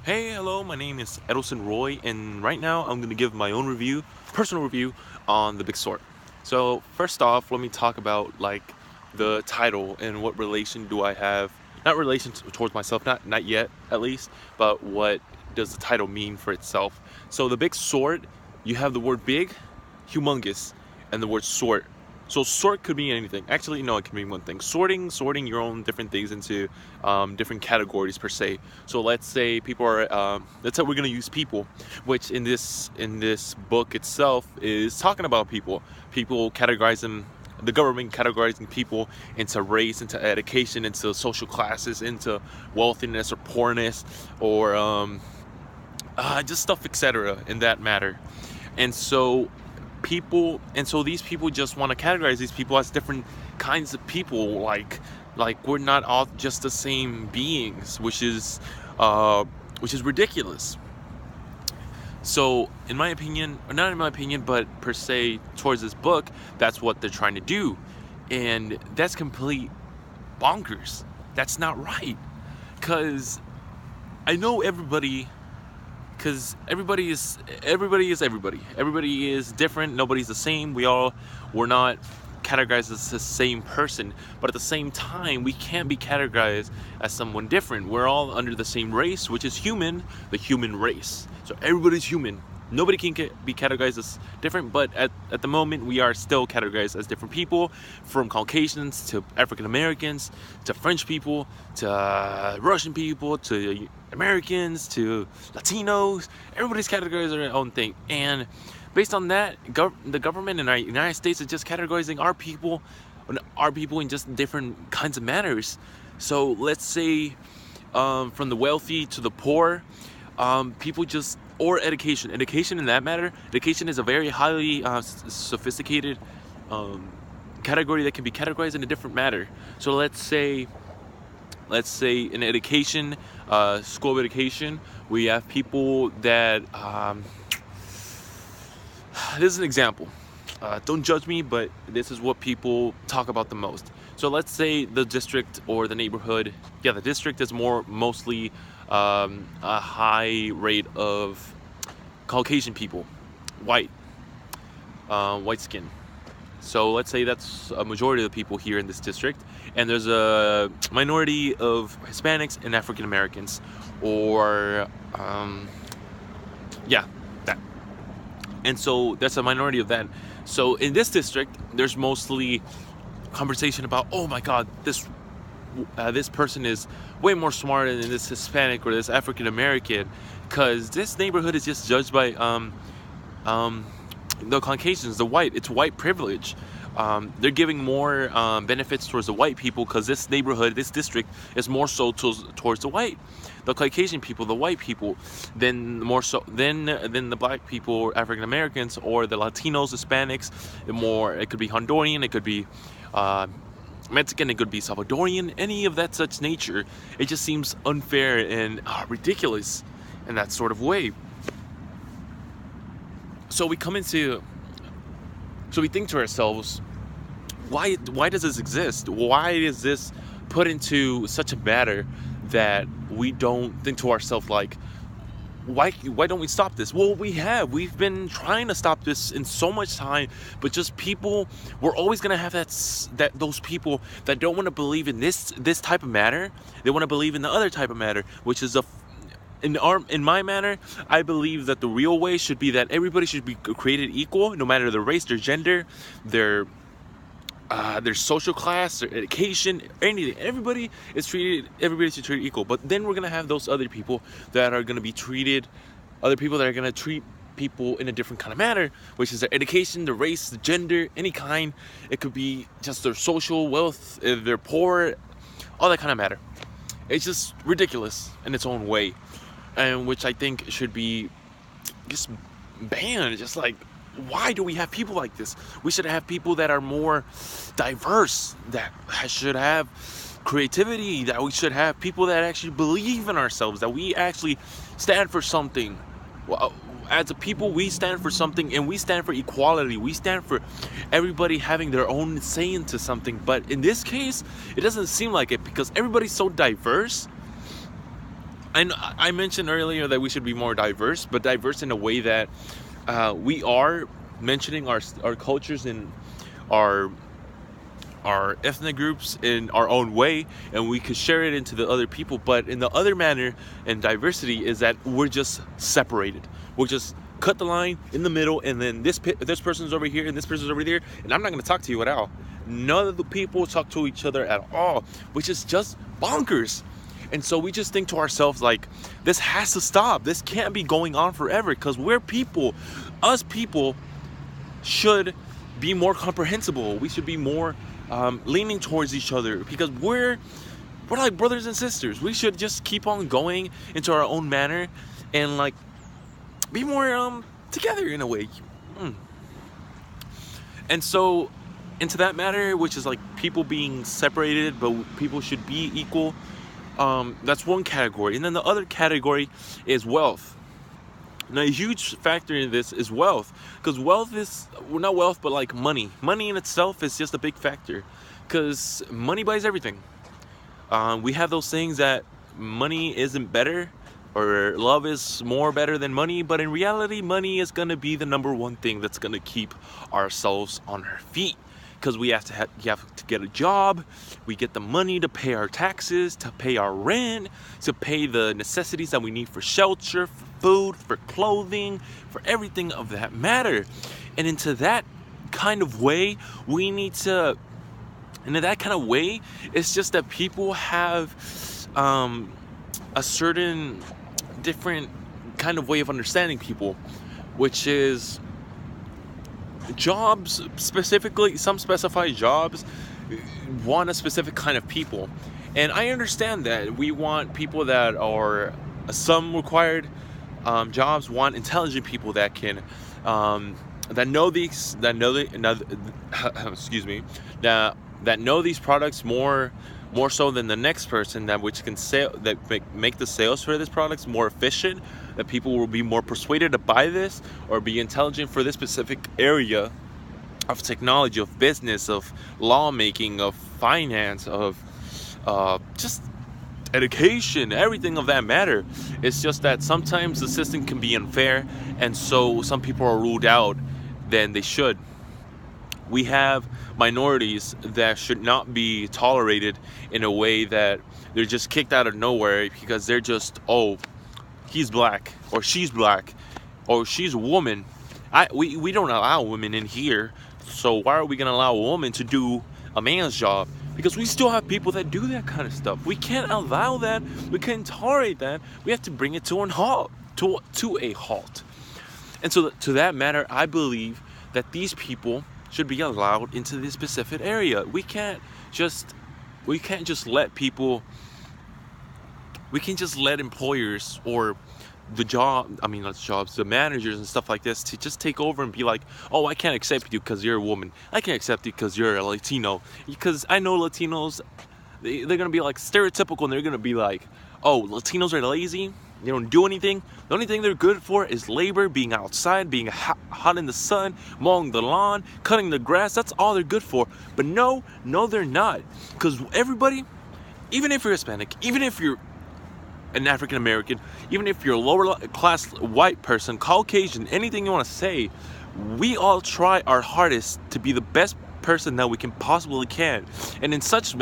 Hey, hello, my name is Edelson Roy, and right now I'm going to give my own review, personal review on The Big Sort. So, first off, let me talk about the title and what relation do I have, not relation towards myself, not yet at least, but what does the title mean for itself. So, The Big Sort, you have the word big, humongous, and the word sort. So sort could mean anything. Actually, no, it can mean one thing. Sorting your own different things into different categories per se. So let's say people are. Let's say we're gonna use people, which in this book itself is talking about people. People categorize them. The government categorizing people into race, into education, into social classes, into wealthiness or poorness, or just stuff, etc. In that matter, and so these people just want to categorize these people as different kinds of people, like we're not all just the same beings, which is ridiculous. So in my opinion, or not in my opinion, but per se towards this book, that's what they're trying to do, and that's complete bonkers. That's not right, because I know everybody, because everybody is different. Nobody's the same. We're not categorized as the same person, but at the same time we can't be categorized as someone different. We're all under the same race, which is human, the human race. So everybody's human. Nobody can be categorized as different, but at the moment we are still categorized as different people, from Caucasians to African Americans to French people to Russian people to Americans to Latinos. Everybody's categorized their own thing, and based on that, the government in our United States is just categorizing our people in just different kinds of manners. So let's say from the wealthy to the poor, people just, or education in that matter. Education is a very highly sophisticated category that can be categorized in a different matter. So let's say in education, school of education, we have people that this is an example. Don't judge me, but this is what people talk about the most. So let's say the district or the neighborhood. Yeah, the district is mostly a high rate of Caucasian people, white skin. So let's say that's a majority of the people here in this district, and there's a minority of Hispanics and African Americans, or yeah, that. And so that's a minority of that. So in this district, there's mostly conversation about, oh my God, this person is way more smarter than this Hispanic or this African American, because this neighborhood is just judged by the Caucasians, the white. It's white privilege. They're giving more benefits towards the white people, because this neighborhood, this district, is more so towards the Caucasian people, the white people, than the black people, or African Americans, or the Latinos, Hispanics. It could be Honduran, it could be Mexican, it could be Salvadorian, any of that such nature. It just seems unfair and ridiculous in that sort of way. So we think to ourselves, why does this exist? Why is this put into such a matter that we don't think to ourselves, like, why don't we stop this? Well, we've been trying to stop this in so much time, but just people, we're always gonna have those people that don't want to believe in this type of matter. They want to believe in the other type of matter, which is in my manner, I believe that the real way should be that everybody should be created equal, no matter their race, their gender, their social class, their education, anything. Everybody should treat equal. But then we're gonna have those other people that are gonna treat people in a different kind of manner, which is their education, their race, the gender, any kind. It could be just their social wealth, if they're poor, all that kind of matter. It's just ridiculous in its own way, and which I think should be just banned. Just like, why do we have people like this? We should have people that are more diverse, that should have creativity, that we should have people that actually believe in ourselves, that we actually stand for something. Well, as a people, we stand for something, and we stand for equality. We stand for everybody having their own say into something. But in this case, it doesn't seem like it, because everybody's so diverse. I mentioned earlier that we should be more diverse, but diverse in a way that we are mentioning our cultures and our ethnic groups in our own way, and we could share it into the other people. But in the other manner and diversity is that we're just separated. We'll just cut the line in the middle, and then this person's over here and this person's over there, and I'm not going to talk to you at all. None of the people talk to each other at all, which is just bonkers. And so we just think to ourselves, like, this has to stop. This can't be going on forever, because we're people. Us people should be more comprehensible. We should be more leaning towards each other, because we're like brothers and sisters. We should just keep on going into our own manner and like be more together in a way. And so into that matter, which is like people being separated but people should be equal, that's one category. And then the other category is wealth. Now, a huge factor in this is wealth, because wealth is, well, not wealth, but like money. Money in itself is just a big factor, because money buys everything. We have those things that money isn't better, or love is more better than money, but in reality, money is going to be the number one thing that's going to keep ourselves on our feet. Because we have to you have to get a job, we get the money to pay our taxes, to pay our rent, to pay the necessities that we need for shelter, for food, for clothing, for everything of that matter. And into that kind of way, we need to, and in that kind of way, it's just that people have a certain different kind of way of understanding people, which is jobs. Specifically, some specified jobs want a specific kind of people, and I understand that we want people that are, some required jobs want intelligent people that can that know these excuse me, that know these products more so than the next person, that which can make the sales for this products more efficient, that people will be more persuaded to buy this or be intelligent for this specific area of technology, of business, of lawmaking, of finance, of just education, everything of that matter. It's just that sometimes the system can be unfair, and so some people are ruled out than they should. We have minorities that should not be tolerated in a way that they're just kicked out of nowhere because they're just, oh, he's black, or she's black, or she's a woman. We don't allow women in here, so why are we going to allow a woman to do a man's job? Because we still have people that do that kind of stuff. We can't allow that. We can't tolerate that. We have to bring it to a halt. To a halt. And so to that matter, I believe that these people should be allowed into this specific area. We can't just let people, we can just let employers or the managers and stuff like this to just take over and be like, oh, I can't accept you because you're a woman. I can't accept you because you're a Latino. Because I know Latinos, they're going to be like stereotypical, and they're going to be like, oh, Latinos are lazy. They don't do anything. The only thing they're good for is labor, being outside, being hot in the sun, mowing the lawn, cutting the grass. That's all they're good for. But no, they're not. Because everybody, even if you're Hispanic, even if you're an African American, even if you're a lower class white person, Caucasian, anything you want to say, we all try our hardest to be the best person that we can possibly can. And in such